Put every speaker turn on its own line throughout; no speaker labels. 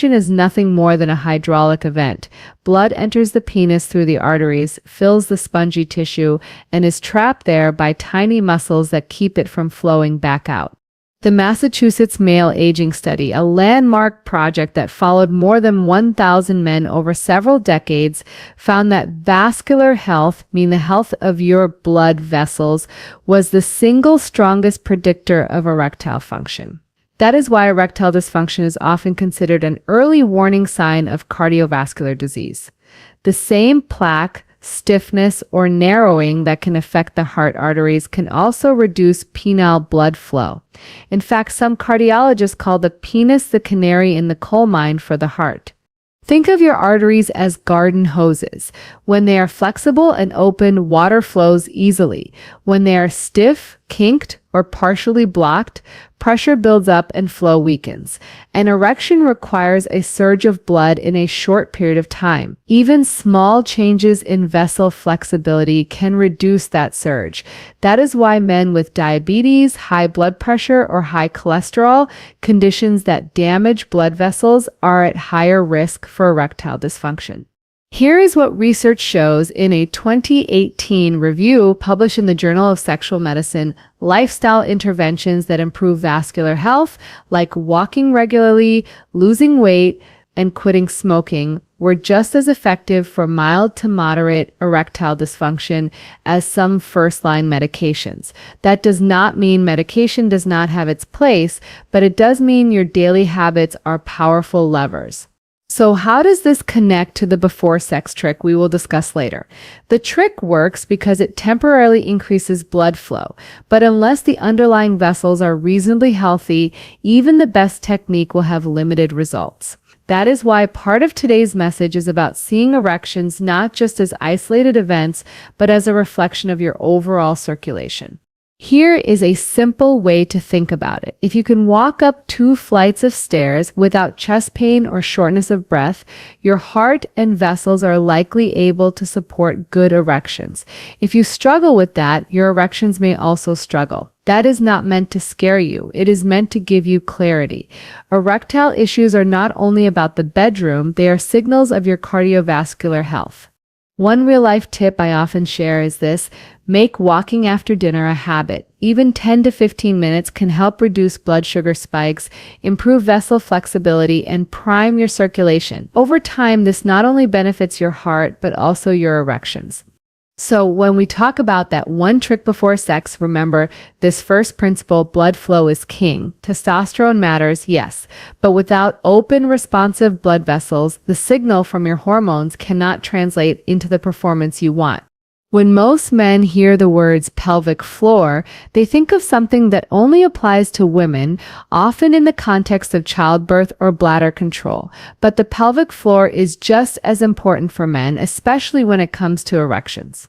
erection is nothing more than a hydraulic event. Blood enters the penis through the arteries, fills the spongy tissue, and is trapped there by tiny muscles that keep it from flowing back out. The Massachusetts Male Aging Study, a landmark project that followed more than 1,000 men over several decades, found that vascular health, meaning the health of your blood vessels, was the single strongest predictor of erectile function. That is why erectile dysfunction is often considered an early warning sign of cardiovascular disease. The same plaque, stiffness, or narrowing that can affect the heart arteries can also reduce penile blood flow. In fact, some cardiologists call the penis the canary in the coal mine for the heart. Think of your arteries as garden hoses. When they are flexible and open, water flows easily. When they are stiff, kinked, or partially blocked, pressure builds up and flow weakens. An erection requires a surge of blood in a short period of time. Even small changes in vessel flexibility can reduce that surge. That is why men with diabetes, high blood pressure, or high cholesterol, conditions that damage blood vessels, are at higher risk for erectile dysfunction. Here is what research shows in a 2018 review published in the Journal of Sexual Medicine. Lifestyle interventions that improve vascular health, like walking regularly, losing weight, and quitting smoking, were just as effective for mild to moderate erectile dysfunction as some first-line medications. That does not mean medication does not have its place, but it does mean your daily habits are powerful levers. So how does this connect to the before sex trick we will discuss later? The trick works because it temporarily increases blood flow, but unless the underlying vessels are reasonably healthy, even the best technique will have limited results. That is why part of today's message is about seeing erections not just as isolated events, but as a reflection of your overall circulation. Here is a simple way to think about it. If you can walk up 2 flights of stairs without chest pain or shortness of breath, your heart and vessels are likely able to support good erections. If you struggle with that, your erections may also struggle. That is not meant to scare you. It is meant to give you clarity. Erectile issues are not only about the bedroom, they are signals of your cardiovascular health. One real-life tip I often share is this: make walking after dinner a habit. Even 10 to 15 minutes can help reduce blood sugar spikes, improve vessel flexibility, and prime your circulation. Over time, this not only benefits your heart, but also your erections. So when we talk about that one trick before sex, remember this first principle: blood flow is king. Testosterone matters, yes, but without open, responsive blood vessels, the signal from your hormones cannot translate into the performance you want. When most men hear the words pelvic floor, they think of something that only applies to women, often in the context of childbirth or bladder control. But the pelvic floor is just as important for men, especially when it comes to erections.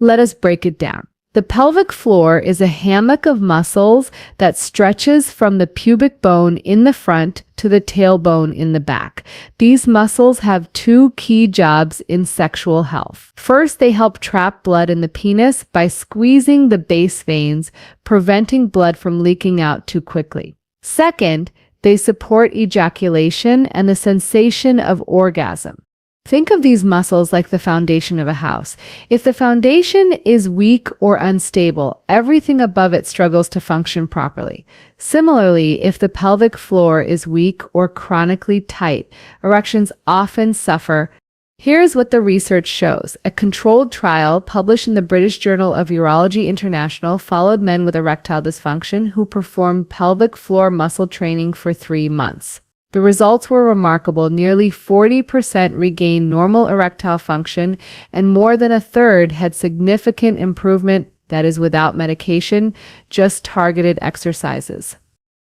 Let us break it down. The pelvic floor is a hammock of muscles that stretches from the pubic bone in the front to the tailbone in the back. These muscles have 2 key jobs in sexual health. First, they help trap blood in the penis by squeezing the base veins, preventing blood from leaking out too quickly. Second, they support ejaculation and the sensation of orgasm. Think of these muscles like the foundation of a house. If the foundation is weak or unstable, everything above it struggles to function properly. Similarly, if the pelvic floor is weak or chronically tight, erections often suffer. Here's what the research shows. A controlled trial published in the British Journal of Urology International followed men with erectile dysfunction who performed pelvic floor muscle training for 3 months. The results were remarkable. Nearly 40% regained normal erectile function, and more than a third had significant improvement, that is without medication, just targeted exercises.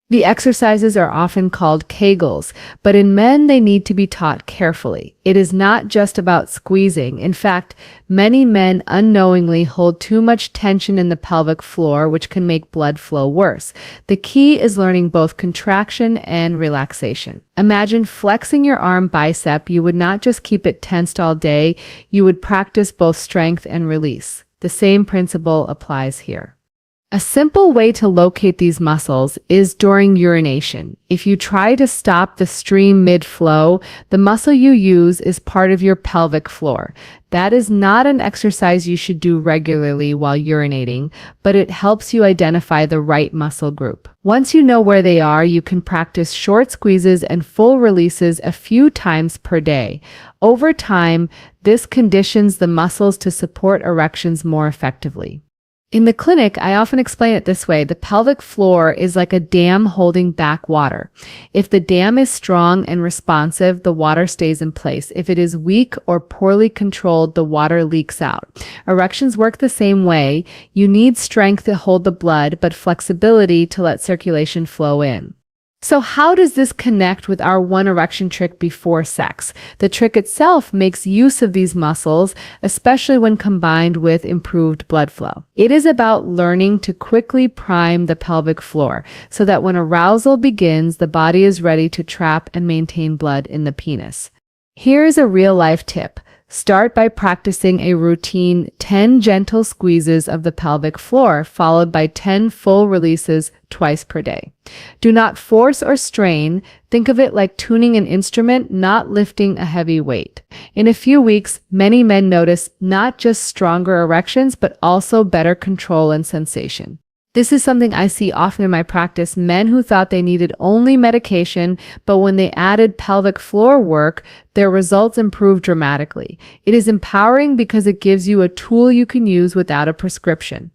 The exercises are often called Kegels, but in men they need to be taught carefully. It is not just about squeezing. In fact, many men unknowingly hold too much tension in the pelvic floor, which can make blood flow worse. The key is learning both contraction and relaxation. Imagine flexing your arm bicep. You would not just keep it tensed all day, you would practice both strength and release. The same principle applies here. A simple way to locate these muscles is during urination. If you try to stop the stream mid-flow, the muscle you use is part of your pelvic floor. That is not an exercise you should do regularly while urinating, but it helps you identify the right muscle group. Once you know where they are, you can practice short squeezes and full releases a few times per day. Over time, this conditions the muscles to support erections more effectively. In the clinic, I often explain it this way. The pelvic floor is like a dam holding back water. If the dam is strong and responsive, the water stays in place. If it is weak or poorly controlled, the water leaks out. Erections work the same way. You need strength to hold the blood, but flexibility to let circulation flow in. So how does this connect with our one erection trick before sex? The trick itself makes use of these muscles, especially when combined with improved blood flow. It is about learning to quickly prime the pelvic floor so that when arousal begins, the body is ready to trap and maintain blood in the penis. Here is a real-life tip. Start by practicing a routine 10 gentle squeezes of the pelvic floor, followed by 10 full releases twice per day. Do not force or strain. Think of it like tuning an instrument, not lifting a heavy weight. In a few weeks, many men notice not just stronger erections, but also better control and sensation. This is something I see often in my practice, men who thought they needed only medication, but when they added pelvic floor work, their results improved dramatically. It is empowering because it gives you a tool you can use without a prescription.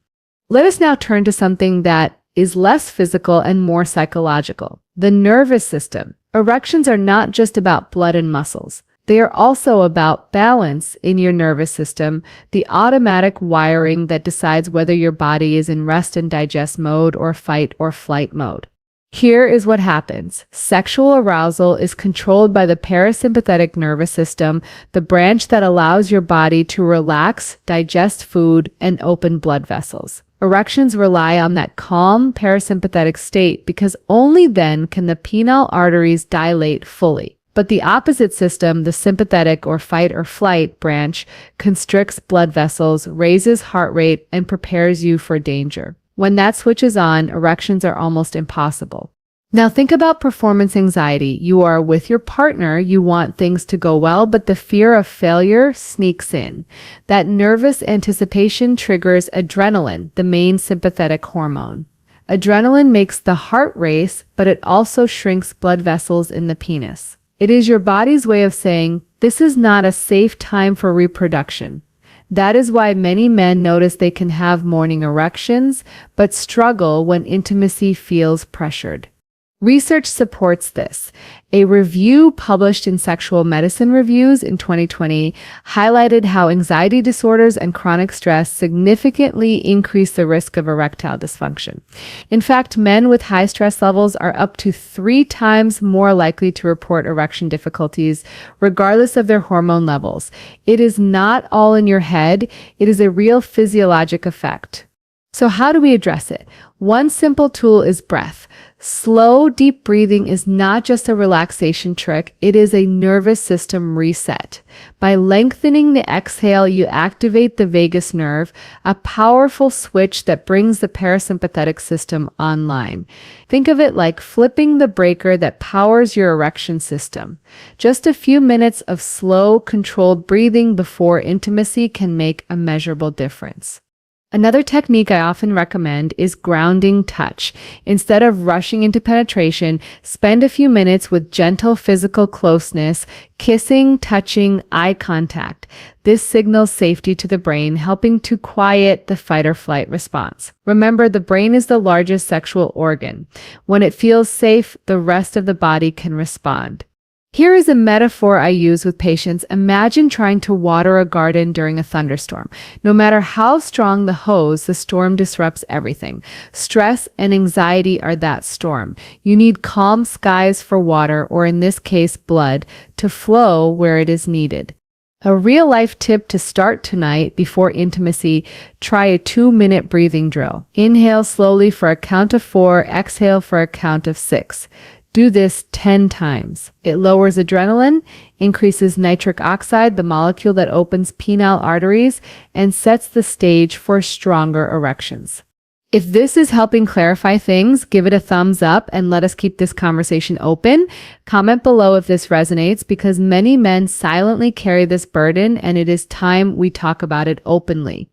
Let us now turn to something that is less physical and more psychological: the nervous system. Erections are not just about blood and muscles. They are also about balance in your nervous system, the automatic wiring that decides whether your body is in rest and digest mode or fight or flight mode. Here is what happens. Sexual arousal is controlled by the parasympathetic nervous system, the branch that allows your body to relax, digest food, and open blood vessels. Erections rely on that calm parasympathetic state because only then can the penile arteries dilate fully. But the opposite system, the sympathetic or fight or flight branch, constricts blood vessels, raises heart rate, and prepares you for danger. When that switch is on, erections are almost impossible. Now think about performance anxiety. You are with your partner, you want things to go well, but the fear of failure sneaks in. That nervous anticipation triggers adrenaline, the main sympathetic hormone. Adrenaline makes the heart race, but it also shrinks blood vessels in the penis. It is your body's way of saying, this is not a safe time for reproduction. That is why many men notice they can have morning erections, but struggle when intimacy feels pressured. Research supports this. A review published in Sexual Medicine Reviews in 2020 highlighted how anxiety disorders and chronic stress significantly increase the risk of erectile dysfunction. In fact, men with high stress levels are up to 3 times more likely to report erection difficulties, regardless of their hormone levels. It is not all in your head. It is a real physiologic effect. So how do we address it? One simple tool is breath. Slow, deep breathing is not just a relaxation trick, it is a nervous system reset. By lengthening the exhale, you activate the vagus nerve, a powerful switch that brings the parasympathetic system online. Think of it like flipping the breaker that powers your erection system. Just a few minutes of slow, controlled breathing before intimacy can make a measurable difference. Another technique I often recommend is grounding touch. Instead of rushing into penetration, spend a few minutes with gentle physical closeness, kissing, touching, eye contact. This signals safety to the brain, helping to quiet the fight or flight response. Remember, the brain is the largest sexual organ. When it feels safe, the rest of the body can respond. Here is a metaphor I use with patients. Imagine trying to water a garden during a thunderstorm. No matter how strong the hose, the storm disrupts everything. Stress and anxiety are that storm. You need calm skies for water, or in this case, blood, to flow where it is needed. A real-life tip to start tonight before intimacy: try a 2-minute breathing drill. Inhale slowly for a count of 4, exhale for a count of 6. Do this 10 times. It lowers adrenaline, increases nitric oxide, the molecule that opens penile arteries, and sets the stage for stronger erections. If this is helping clarify things, give it a thumbs up and let us keep this conversation open. Comment below if this resonates because many men silently carry this burden and it is time we talk about it openly.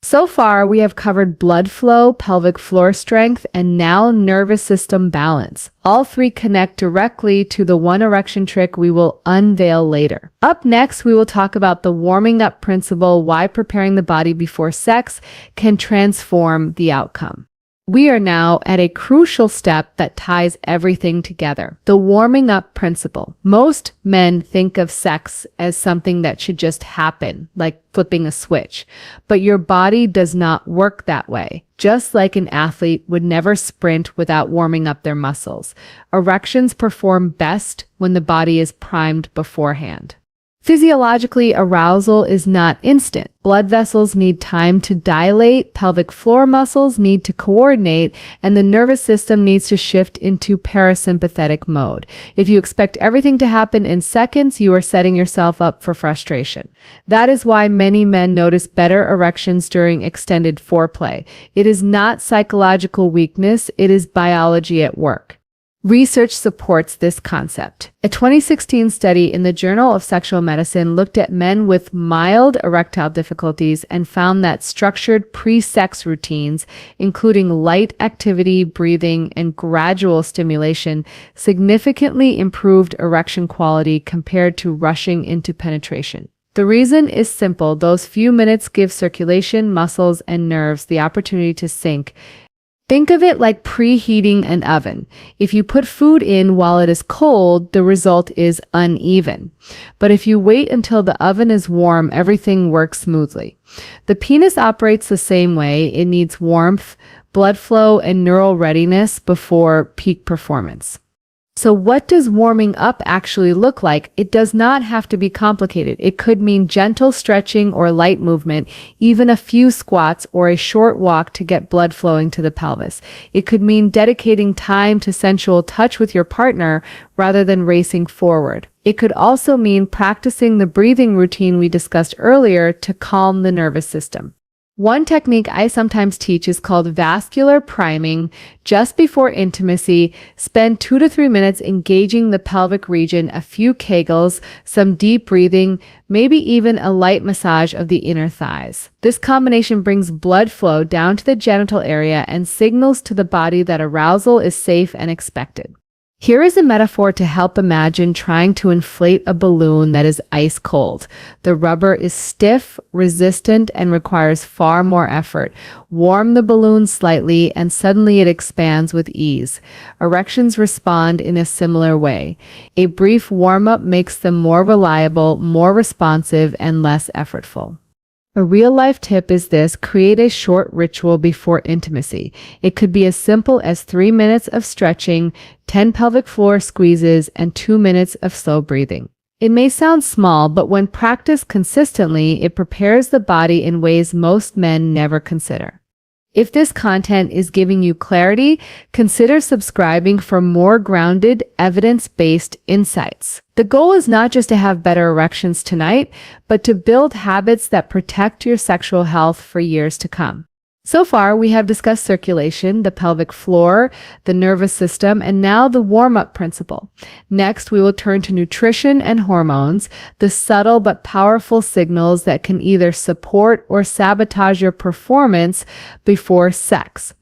So far, we have covered blood flow, pelvic floor strength, and now nervous system balance. All three connect directly to the one erection trick we will unveil later. Up next, we will talk about the warming up principle, why preparing the body before sex can transform the outcome. We are now at a crucial step that ties everything together. The warming up principle. Most men think of sex as something that should just happen, like flipping a switch. But your body does not work that way. Just like an athlete would never sprint without warming up their muscles. Erections perform best when the body is primed beforehand. Physiologically, arousal is not instant. Blood vessels need time to dilate, pelvic floor muscles need to coordinate, and the nervous system needs to shift into parasympathetic mode. If you expect everything to happen in seconds, you are setting yourself up for frustration. That is why many men notice better erections during extended foreplay. It is not psychological weakness, it is biology at work. Research supports this concept. A 2016 study in the Journal of Sexual Medicine looked at men with mild erectile difficulties and found that structured pre-sex routines, including light activity, breathing, and gradual stimulation, significantly improved erection quality compared to rushing into penetration. The reason is simple. Those few minutes give circulation, muscles, and nerves the opportunity to sink. Think of it like preheating an oven. If you put food in while it is cold, the result is uneven. But if you wait until the oven is warm, everything works smoothly. The penis operates the same way. It needs warmth, blood flow, and neural readiness before peak performance. So what does warming up actually look like? It does not have to be complicated. It could mean gentle stretching or light movement, even a few squats or a short walk to get blood flowing to the pelvis. It could mean dedicating time to sensual touch with your partner rather than racing forward. It could also mean practicing the breathing routine we discussed earlier to calm the nervous system. One technique I sometimes teach is called vascular priming. Just before intimacy, spend 2 to 3 minutes engaging the pelvic region, a few kegels, some deep breathing, maybe even a light massage of the inner thighs. This combination brings blood flow down to the genital area and signals to the body that arousal is safe and expected. Here is a metaphor to help imagine trying to inflate a balloon that is ice cold. The rubber is stiff, resistant, and requires far more effort. Warm the balloon slightly, and suddenly it expands with ease. Erections respond in a similar way. A brief warm-up makes them more reliable, more responsive, and less effortful. A real-life tip is this: create a short ritual before intimacy. It could be as simple as 3 minutes of stretching, 10 pelvic floor squeezes, and 2 minutes of slow breathing. It may sound small, but when practiced consistently, it prepares the body in ways most men never consider. If this content is giving you clarity, consider subscribing for more grounded, evidence-based insights. The goal is not just to have better erections tonight, but to build habits that protect your sexual health for years to come. So far, we have discussed circulation, the pelvic floor, the nervous system, and now the warm-up principle. Next, we will turn to nutrition and hormones, the subtle but powerful signals that can either support or sabotage your performance before sex.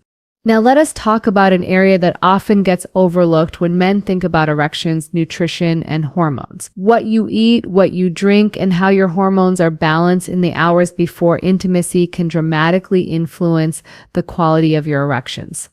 Now let us talk about an area that often gets overlooked when men think about erections, nutrition, and hormones. What you eat, what you drink, and how your hormones are balanced in the hours before intimacy can dramatically influence the quality of your erections.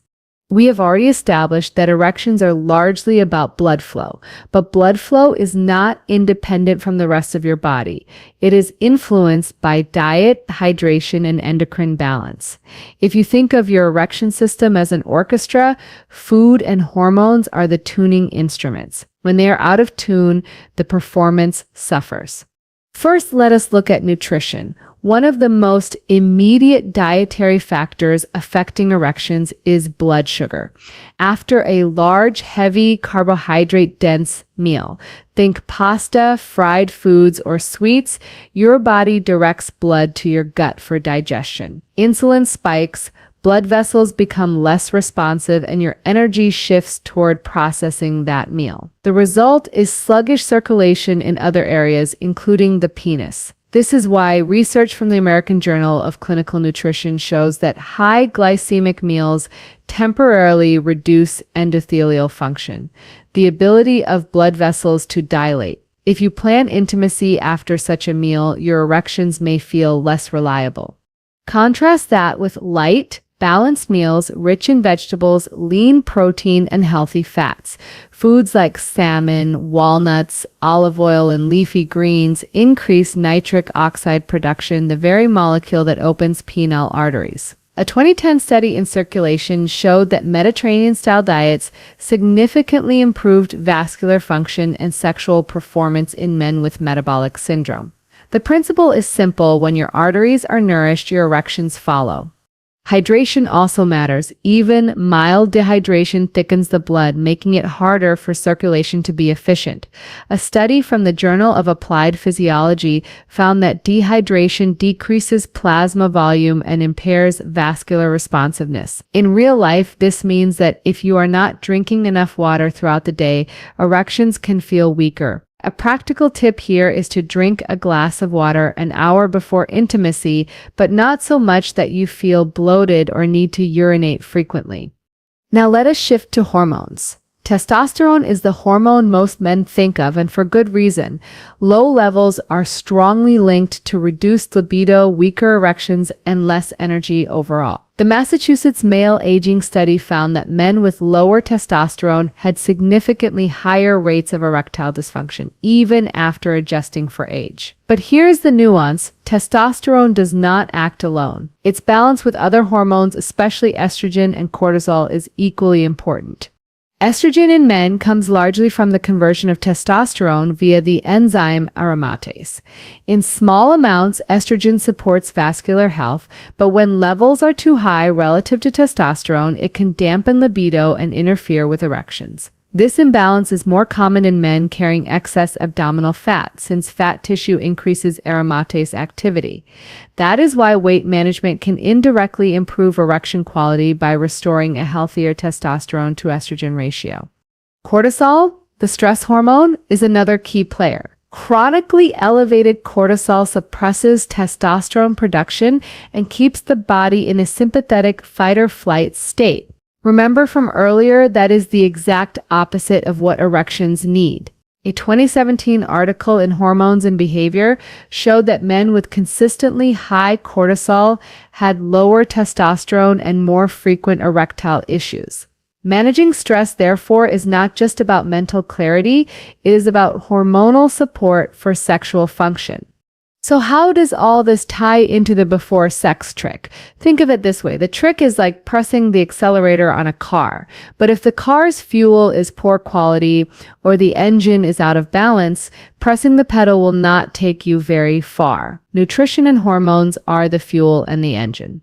We have already established that erections are largely about blood flow, but blood flow is not independent from the rest of your body. It is influenced by diet, hydration, and endocrine balance. If you think of your erection system as an orchestra, food and hormones are the tuning instruments. When they are out of tune, the performance suffers. First, let us look at nutrition. One of the most immediate dietary factors affecting erections is blood sugar. After a large, heavy, carbohydrate-dense meal, think pasta, fried foods, or sweets, your body directs blood to your gut for digestion. Insulin spikes, blood vessels become less responsive and your energy shifts toward processing that meal. The result is sluggish circulation in other areas, including the penis. This is why research from the American Journal of Clinical Nutrition shows that high glycemic meals temporarily reduce endothelial function, the ability of blood vessels to dilate. If you plan intimacy after such a meal, your erections may feel less reliable. Contrast that with light, balanced meals rich in vegetables, lean protein, and healthy fats. Foods like salmon, walnuts, olive oil, and leafy greens increase nitric oxide production, the very molecule that opens penile arteries. A 2010 study in Circulation showed that Mediterranean-style diets significantly improved vascular function and sexual performance in men with metabolic syndrome. The principle is simple: when your arteries are nourished, your erections follow. Hydration also matters. Even mild dehydration thickens the blood, making it harder for circulation to be efficient. A study from the Journal of Applied Physiology found that dehydration decreases plasma volume and impairs vascular responsiveness. In real life, this means that if you are not drinking enough water throughout the day, erections can feel weaker. A practical tip here is to drink a glass of water an hour before intimacy, but not so much that you feel bloated or need to urinate frequently. Now let us shift to hormones. Testosterone is the hormone most men think of, and for good reason. Low levels are strongly linked to reduced libido, weaker erections, and less energy overall. The Massachusetts Male Aging Study found that men with lower testosterone had significantly higher rates of erectile dysfunction, even after adjusting for age. But here's the nuance: testosterone does not act alone. Its balance with other hormones, especially estrogen and cortisol, is equally important. Estrogen in men comes largely from the conversion of testosterone via the enzyme aromatase. In small amounts, estrogen supports vascular health, but when levels are too high relative to testosterone, it can dampen libido and interfere with erections. This imbalance is more common in men carrying excess abdominal fat, since fat tissue increases aromatase activity. That is why weight management can indirectly improve erection quality by restoring a healthier testosterone to estrogen ratio. Cortisol, the stress hormone, is another key player. Chronically elevated cortisol suppresses testosterone production and keeps the body in a sympathetic fight-or-flight state. Remember from earlier, that is the exact opposite of what erections need. A 2017 article in Hormones and Behavior showed that men with consistently high cortisol had lower testosterone and more frequent erectile issues. Managing stress, therefore, is not just about mental clarity, it is about hormonal support for sexual function. So how does all this tie into the before sex trick? Think of it this way. The trick is like pressing the accelerator on a car. But if the car's fuel is poor quality or the engine is out of balance, pressing the pedal will not take you very far. Nutrition and hormones are the fuel and the engine.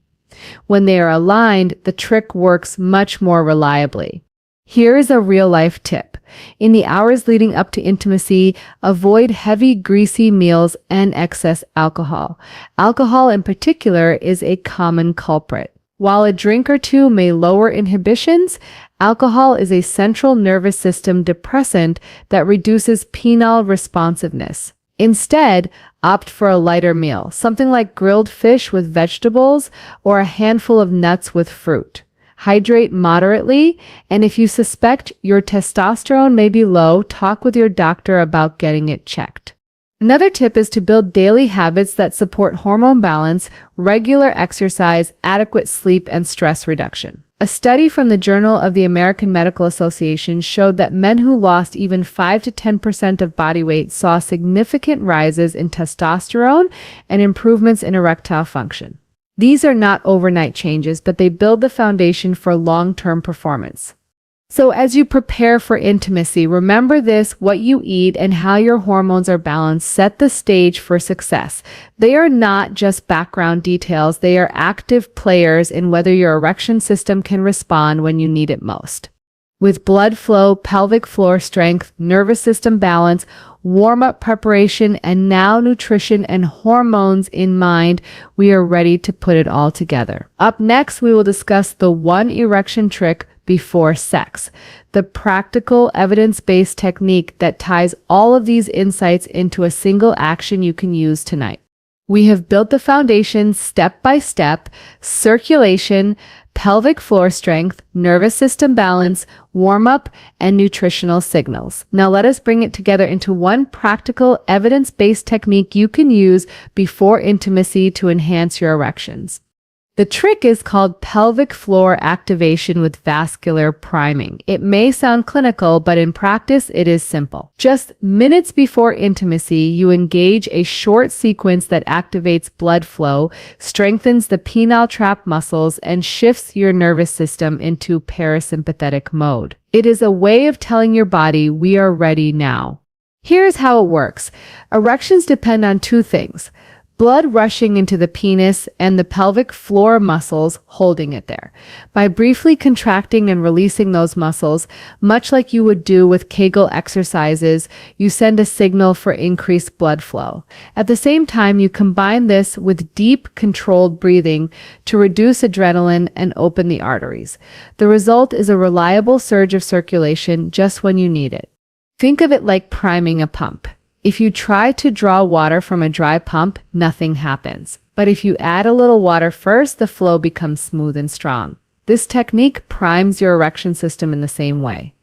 When they are aligned, the trick works much more reliably. Here is a real-life tip. In the hours leading up to intimacy, avoid heavy, greasy meals and excess alcohol. Alcohol in particular is a common culprit. While a drink or two may lower inhibitions, alcohol is a central nervous system depressant that reduces penile responsiveness. Instead, opt for a lighter meal, something like grilled fish with vegetables or a handful of nuts with fruit. Hydrate moderately, and if you suspect your testosterone may be low, talk with your doctor about getting it checked. Another tip is to build daily habits that support hormone balance, regular exercise, adequate sleep, and stress reduction. A study from the Journal of the American Medical Association showed that men who lost even 5 to 10% of body weight saw significant rises in testosterone and improvements in erectile function. These are not overnight changes, but they build the foundation for long-term performance. So as you prepare for intimacy, remember this: what you eat and how your hormones are balanced set the stage for success. They are not just background details, they are active players in whether your erection system can respond when you need it most. With blood flow, pelvic floor strength, nervous system balance, warm-up preparation, and now nutrition and hormones in mind, we are ready to put it all together. Up next, we will discuss the one erection trick before sex, the practical, evidence-based technique that ties all of these insights into a single action you can use tonight. We have built the foundation step by step: circulation, pelvic floor strength, nervous system balance, warm-up, and nutritional signals. Now let us bring it together into one practical, evidence-based technique you can use before intimacy to enhance your erections. The trick is called pelvic floor activation with vascular priming. It may sound clinical, but in practice, it is simple. Just minutes before intimacy, you engage a short sequence that activates blood flow, strengthens the penile trap muscles, and shifts your nervous system into parasympathetic mode. It is a way of telling your body, we are ready now. Here's how it works. Erections depend on two things: blood rushing into the penis and the pelvic floor muscles holding it there. By briefly contracting and releasing those muscles, much like you would do with Kegel exercises, you send a signal for increased blood flow. At the same time, you combine this with deep, controlled breathing to reduce adrenaline and open the arteries. The result is a reliable surge of circulation just when you need it. Think of it like priming a pump. If you try to draw water from a dry pump, nothing happens. But if you add a little water first, the flow becomes smooth and strong. This technique primes your erection system in the same way.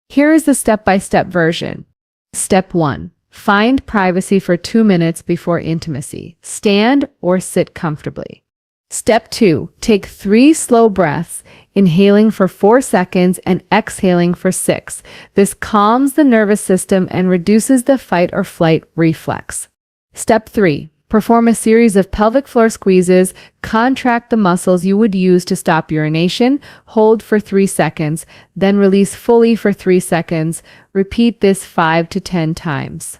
Here is the step-by-step version. Step 1. Find privacy for 2 minutes before intimacy. Stand or sit comfortably. Step 2. Take 3 slow breaths, inhaling for 4 seconds and exhaling for 6. This calms the nervous system and reduces the fight or flight reflex. Step 3. Perform a series of pelvic floor squeezes. Contract the muscles you would use to stop urination. Hold for 3 seconds, then release fully for 3 seconds. Repeat this 5 to 10 times.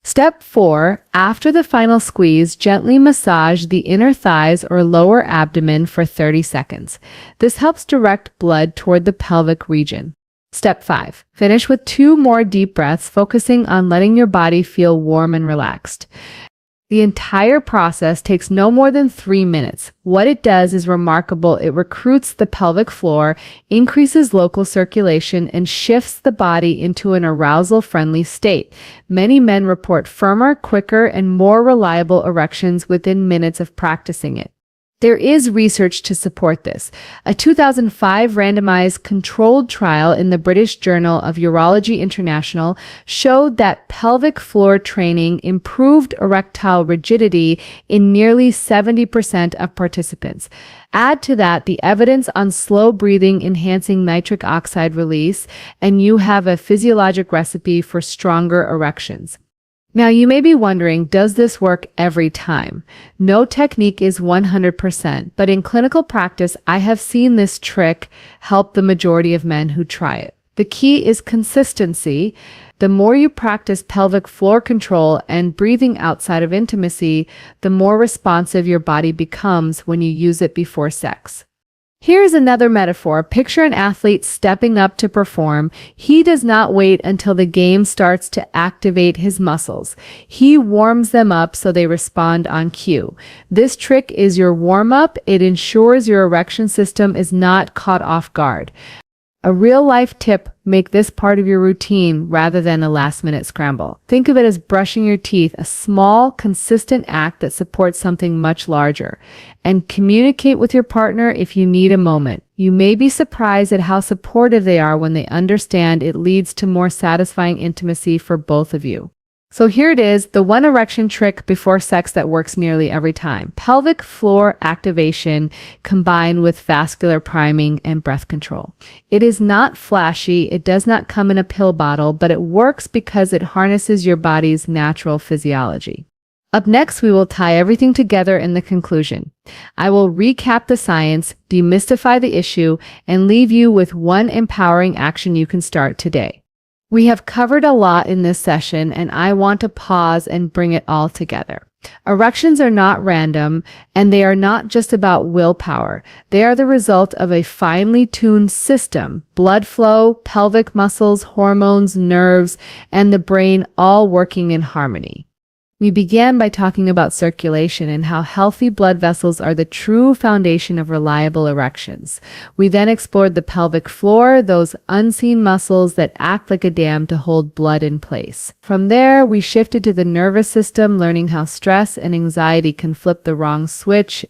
Step 4. After the final squeeze, gently massage the inner thighs or lower abdomen for 30 seconds. This helps direct blood toward the pelvic region. Step 5. Finish with 2 more deep breaths, focusing on letting your body feel warm and relaxed. The entire process takes no more than 3 minutes. What it does is remarkable. It recruits the pelvic floor, increases local circulation, and shifts the body into an arousal-friendly state. Many men report firmer, quicker, and more reliable erections within minutes of practicing it. There is research to support this. A 2005 randomized controlled trial in the British Journal of Urology International showed that pelvic floor training improved erectile rigidity in nearly 70% of participants. Add to that the evidence on slow breathing enhancing nitric oxide release, and you have a physiologic recipe for stronger erections. Now, you may be wondering, does this work every time? No technique is 100%, but in clinical practice, I have seen this trick help the majority of men who try it. The key is consistency. The more you practice pelvic floor control and breathing outside of intimacy, the more responsive your body becomes when you use it before sex. Here's another metaphor. Picture an athlete stepping up to perform. He does not wait until the game starts to activate his muscles. He warms them up so they respond on cue. This trick is your warm-up. It ensures your erection system is not caught off guard. A real-life tip: make this part of your routine rather than a last-minute scramble. Think of it as brushing your teeth, a small, consistent act that supports something much larger. And communicate with your partner if you need a moment. You may be surprised at how supportive they are when they understand it leads to more satisfying intimacy for both of you. So here it is, the one erection trick before sex that works nearly every time. Pelvic floor activation combined with vascular priming and breath control. It is not flashy, it does not come in a pill bottle, but it works because it harnesses your body's natural physiology. Up next, we will tie everything together in the conclusion. I will recap the science, demystify the issue, and leave you with one empowering action you can start today. We have covered a lot in this session, and I want to pause and bring it all together. Erections are not random, and they are not just about willpower. They are the result of a finely tuned system: blood flow, pelvic muscles, hormones, nerves, and the brain all working in harmony. We began by talking about circulation and how healthy blood vessels are the true foundation of reliable erections. We then explored the pelvic floor, those unseen muscles that act like a dam to hold blood in place. From there, we shifted to the nervous system, learning how stress and anxiety can flip the wrong switch